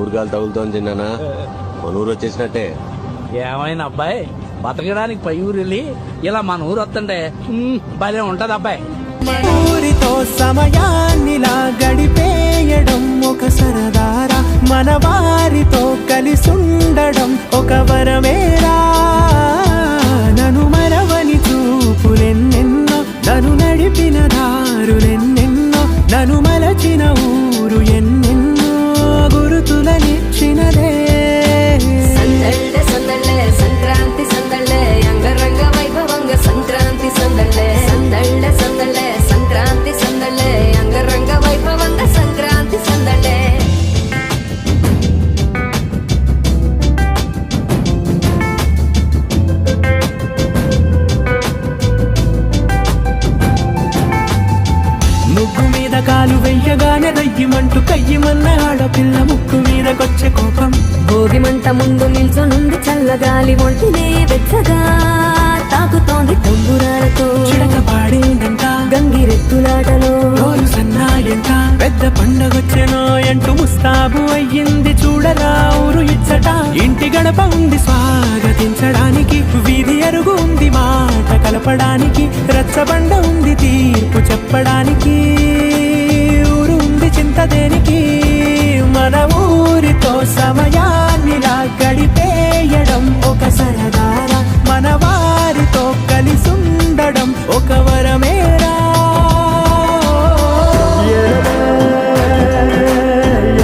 ఊరు గాలి తగులుతోంది చిన్నానా, మన ఊరు వచ్చేసినట్టే. ఏమైనా అబ్బాయి, బతకడానికి పై ఊరు వెళ్ళి ఇలా మన ఊరు వస్తుంటే భలే ఉంటది అబ్బాయి. ఊరితో సమయాన్నిలా గడిపేయడం ఒక సరదారా, మన వారితో కలిసుండడం ఒక వరమేరా. నన్ను మరవని చూపులెన్నెన్నో, నన్ను నడిపిన దారులెన్నెన్నో, నన్ను మలచిన ఊరు ఎన్నెన్నో గురుతులనిచ్చినదే. సందళ్ళే సందళ్ళే సంక్రాంతి సందళ్ళే అంగరంగ వైభవంగ సంక్రాంతి సందళ్ళే. సందళ్ళే సందళ్ళే సంక్రాంతి సందళ్ళే అంగరంగ వైభవంగ సంక్రాంతి సందళ్ళే. ముగ్గు మీద కాలు వెయ్యగానే రయ్యమంటూ కయ్యమన్న ఆడపిల్ల ముక్కు మీదకొచ్చే కోపం. భోగి మంట ముందు నిల్చొనుంది చల్లగాలి ఒంటినే వెచ్చగా తాకుతోంది తంబురాలతో. చిడక పాడిందంట గంగిరెత్తులాటలో రోజు సన్నాయంట, పెద్ద పండగొచ్చెనో అంటూ ముస్తాబు అయ్యింది చూడరా ఊరు ఇచ్చట. ఇంటి గడప ఉంది స్వాగతించడానికి, వీధి అరుగు ఉంది మాట కలపడానికి, రచ్చబండ ఉంది తీర్పు చెప్పడానికి.